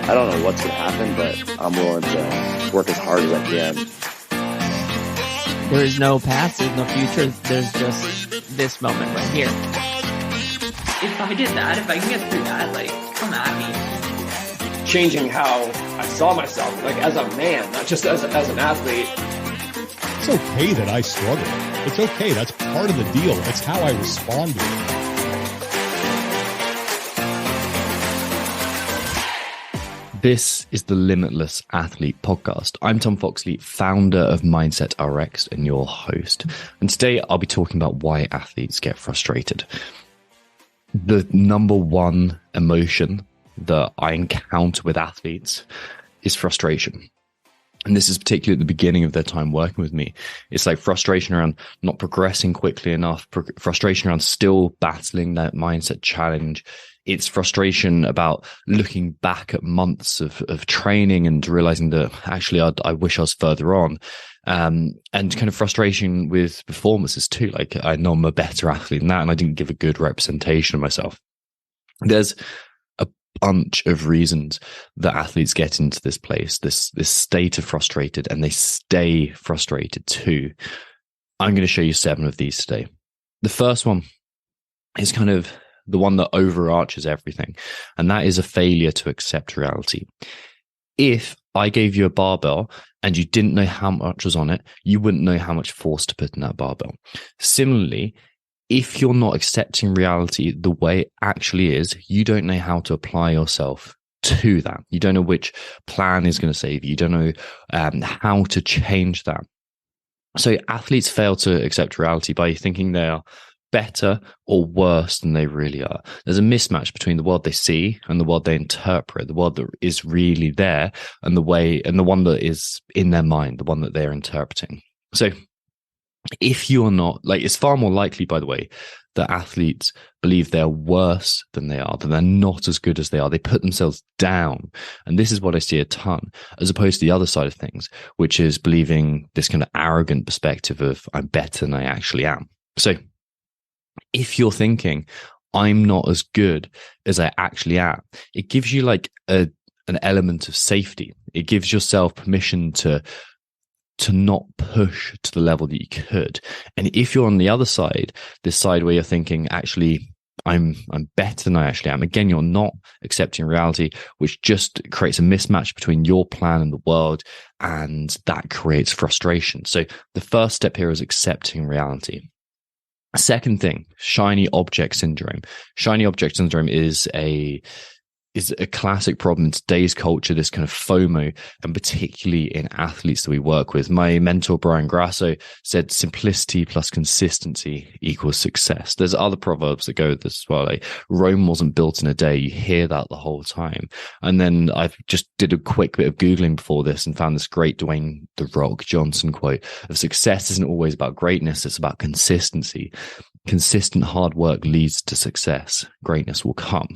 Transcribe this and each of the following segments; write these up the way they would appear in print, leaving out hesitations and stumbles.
I don't know what's going to happen, but I'm willing to work as hard as I can. There is no past, there's no future, there's just this moment right here. If I did that, if I can get through that, like, come at me. Changing how I saw myself, like as a man, not just as an athlete. It's okay that I struggle. It's okay. That's part of the deal. That's how I respond to it. This is the Limitless Athlete Podcast. I'm Tom Foxley, founder of Mindset Rx'd and your host. And today I'll be talking about why athletes get frustrated. The number one emotion that I encounter with athletes is frustration. And this is particularly at the beginning of their time working with me. It's like frustration around not progressing quickly enough, frustration around still battling that mindset challenge. It's frustration about looking back at months of training and realizing that actually I wish I was further on. And kind of frustration with performances too. Like, I know I'm a better athlete than that, and I didn't give a good representation of myself. There's a bunch of reasons that athletes get into this place, this state of frustrated, and they stay frustrated too. I'm going to show you 7 of these today. The first one is kind of the one that overarches everything, and that is a failure to accept reality. If I gave you a barbell and you didn't know how much was on it, you wouldn't know how much force to put in that barbell. Similarly, if you're not accepting reality the way it actually is, you don't know how to apply yourself to that. You don't know which plan is going to save you. You don't know how to change that. So athletes fail to accept reality by thinking they are better or worse than they really are. There's a mismatch between the world they see and the world they interpret, the world that is really there and the one that is in their mind, the one that they're interpreting. So if you're not, like, it's far more likely, by the way, that athletes believe they're worse than they are, that they're not as good as they are. They put themselves down. And this is what I see a ton, as opposed to the other side of things, which is believing this kind of arrogant perspective of I'm better than I actually am. So if you're thinking I'm not as good as I actually am, it gives you like an element of safety. It gives yourself permission to not push to the level that you could. And if you're on the other side, this side where you're thinking, actually, I'm better than I actually am, again, you're not accepting reality, which just creates a mismatch between your plan and the world, and that creates frustration. So the first step here is accepting reality. Second thing, shiny object syndrome. Shiny object syndrome is a classic problem in today's culture, this kind of FOMO, and particularly in athletes that we work with. My mentor, Brian Grasso, said simplicity plus consistency equals success. There's other proverbs that go with this as well. Like, Rome wasn't built in a day. You hear that the whole time. And then I've just did a quick bit of Googling before this and found this great Dwayne "The Rock" Johnson quote of success isn't always about greatness. It's about consistency. Consistent hard work leads to success. Greatness will come.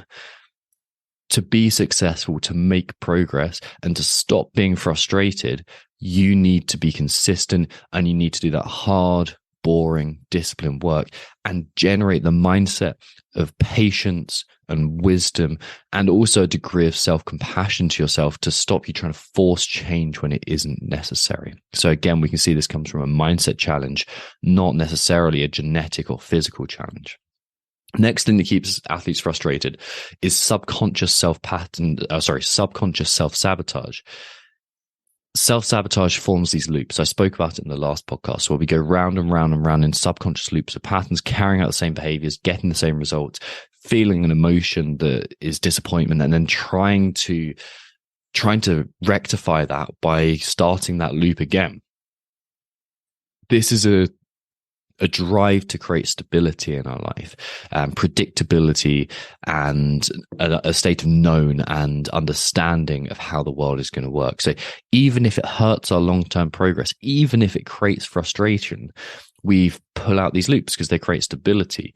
To be successful, to make progress, and to stop being frustrated, you need to be consistent, and you need to do that hard, boring, disciplined work and generate the mindset of patience and wisdom, and also a degree of self-compassion to yourself to stop you trying to force change when it isn't necessary. So again, we can see this comes from a mindset challenge, not necessarily a genetic or physical challenge. Next thing that keeps athletes frustrated is subconscious self-sabotage. Self-sabotage forms these loops. I spoke about it in the last podcast, where we go round and round and round in subconscious loops of patterns, carrying out the same behaviors, getting the same results, feeling an emotion that is disappointment, and then trying to rectify that by starting that loop again. This is a drive to create stability in our life, predictability, and a state of known and understanding of how the world is going to work. So even if it hurts our long-term progress, even if it creates frustration, we pull out these loops because they create stability.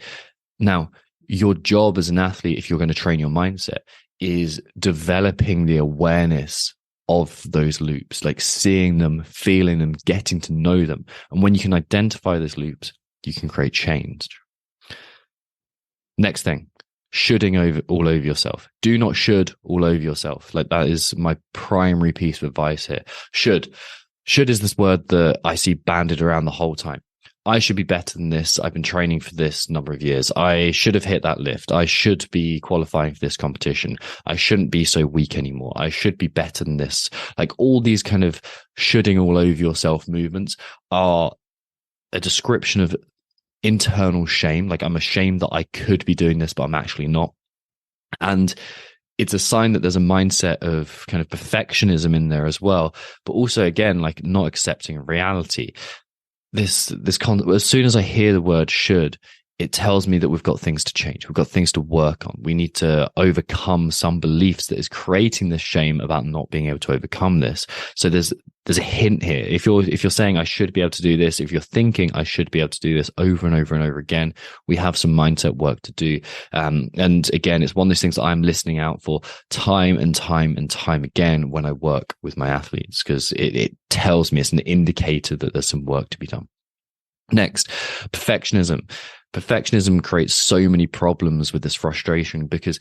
Now, your job as an athlete, if you're going to train your mindset, is developing the awareness of those loops, like seeing them, feeling them, getting to know them. And when you can identify those loops, you can create change. Next thing, all over yourself. Do not should all over yourself. Like, that is my primary piece of advice here. Should is this word that I see banded around the whole time. I should be better than this. I've been training for this number of years. I should have hit that lift. I should be qualifying for this competition. I shouldn't be so weak anymore. I should be better than this. Like, all these kind of shoulding all over yourself movements are a description of internal shame. Like, I'm ashamed that I could be doing this, but I'm actually not. And it's a sign that there's a mindset of kind of perfectionism in there as well. But also, again, like, not accepting reality. As soon as I hear the word should, it tells me that we've got things to change. We've got things to work on. We need to overcome some beliefs that is creating this shame about not being able to overcome this. So there's a hint here. If you're saying I should be able to do this, if you're thinking I should be able to do this over and over and over again, we have some mindset work to do. And again, it's one of those things that I'm listening out for time and time and time again when I work with my athletes, because it tells me, it's an indicator that there's some work to be done. Next, perfectionism. Perfectionism creates so many problems with this frustration, because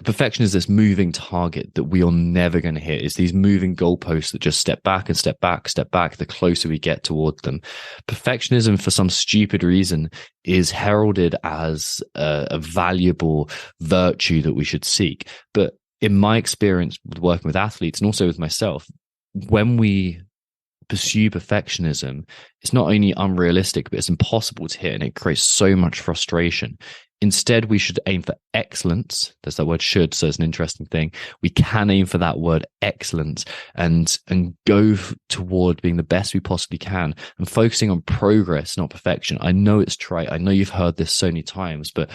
perfection is this moving target that we are never going to hit. It's these moving goalposts that just step back and step back, step back, the closer we get towards them. Perfectionism, for some stupid reason, is heralded as a valuable virtue that we should seek. But in my experience with working with athletes, and also with myself, when we pursue perfectionism, it's not only unrealistic, but it's impossible to hit, and it creates so much frustration. Instead, we should aim for excellence. There's that word should, so it's an interesting thing. We can aim for that word excellence and go toward being the best we possibly can, and focusing on progress, not perfection. I know it's trite. I know you've heard this so many times, but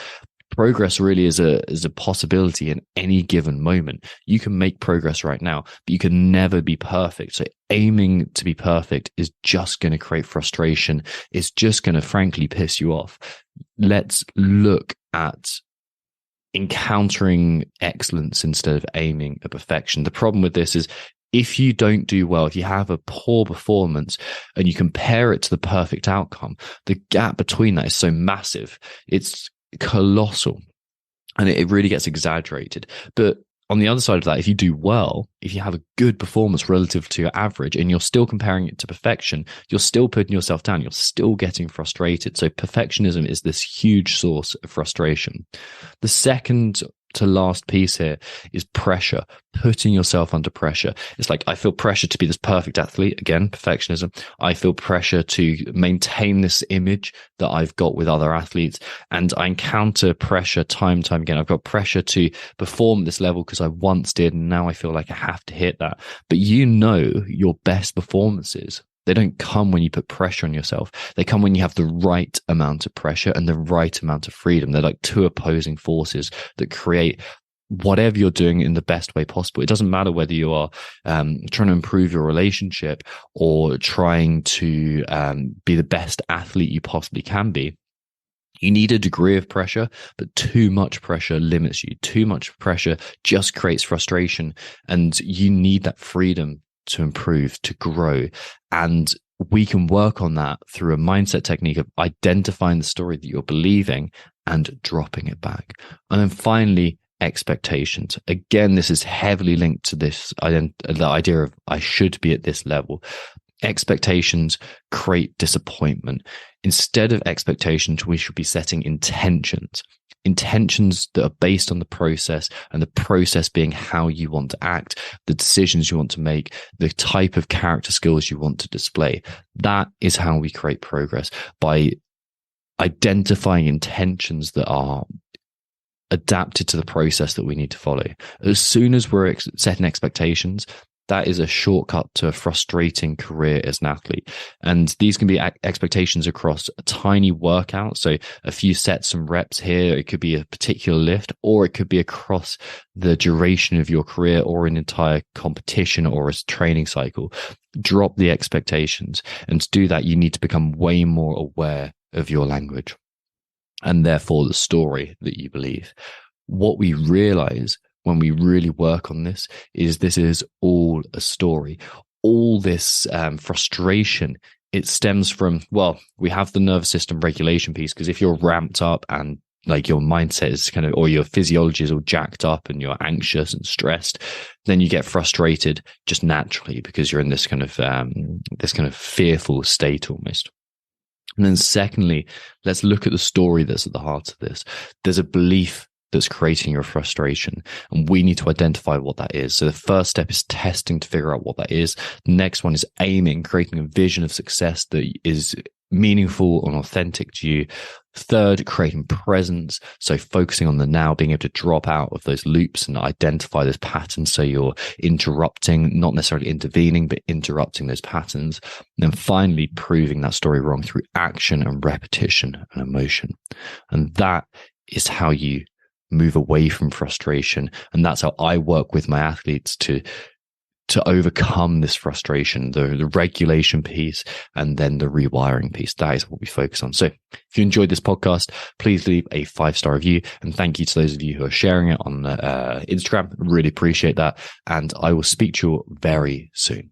progress really is a possibility in any given moment. You can make progress right now, but you can never be perfect. So aiming to be perfect is just going to create frustration. It's just going to, frankly, piss you off. Let's look at encountering excellence instead of aiming at perfection. The problem with this is, if you don't do well, if you have a poor performance and you compare it to the perfect outcome, the gap between that is so massive. It's colossal, and it really gets exaggerated. But on the other side of that, if you do well, if you have a good performance relative to your average, and you're still comparing it to perfection, you're still putting yourself down. You're still getting frustrated. So perfectionism is this huge source of frustration. The second to last piece here is pressure, putting yourself under pressure. It's like, I feel pressure to be this perfect athlete. Again, perfectionism. I feel pressure to maintain this image that I've got with other athletes, and I encounter pressure time and time again. I've got pressure to perform at this level because I once did, and now I feel like I have to hit that. But your best performances, they don't come when you put pressure on yourself. They come when you have the right amount of pressure and the right amount of freedom. They're like two opposing forces that create whatever you're doing in the best way possible. It doesn't matter whether you are trying to improve your relationship or trying to be the best athlete you possibly can be. You need a degree of pressure, but too much pressure limits you. Too much pressure just creates frustration, and you need that freedom to improve, to grow. And we can work on that through a mindset technique of identifying the story that you're believing and dropping it back. And then finally, expectations. Again, this is heavily linked to the idea of I should be at this level. Expectations create disappointment. Instead of expectations, we should be setting intentions that are based on the process, and the process being how you want to act, the decisions you want to make, the type of character skills you want to display. That is how we create progress, by identifying intentions that are adapted to the process that we need to follow. As soon as we're setting expectations, that is a shortcut to a frustrating career as an athlete. And these can be expectations across a tiny workout. So a few sets and reps here. It could be a particular lift, or it could be across the duration of your career, or an entire competition or a training cycle. Drop the expectations. And to do that, you need to become way more aware of your language, and therefore the story that you believe. What we realize when we really work on this is all a story. All this frustration, it stems from, well, we have the nervous system regulation piece, because if you're ramped up and like your mindset is kind of, or your physiology is all jacked up and you're anxious and stressed, then you get frustrated just naturally because you're in this kind of fearful state almost. And then secondly, let's look at the story that's at the heart of this. There's a belief that's creating your frustration, and we need to identify what that is. So the first step is testing to figure out what that is. The next one is aiming, creating a vision of success that is meaningful and authentic to you. Third, creating presence. So focusing on the now, being able to drop out of those loops and identify those patterns. So you're interrupting, not necessarily intervening, but interrupting those patterns. And then finally, proving that story wrong through action and repetition and emotion. And that is how you move away from frustration. And that's how I work with my athletes to overcome this frustration, the regulation piece, and then the rewiring piece. That is what we focus on. So if you enjoyed this podcast, please leave a 5-star review. And thank you to those of you who are sharing it on Instagram. Really appreciate that. And I will speak to you very soon.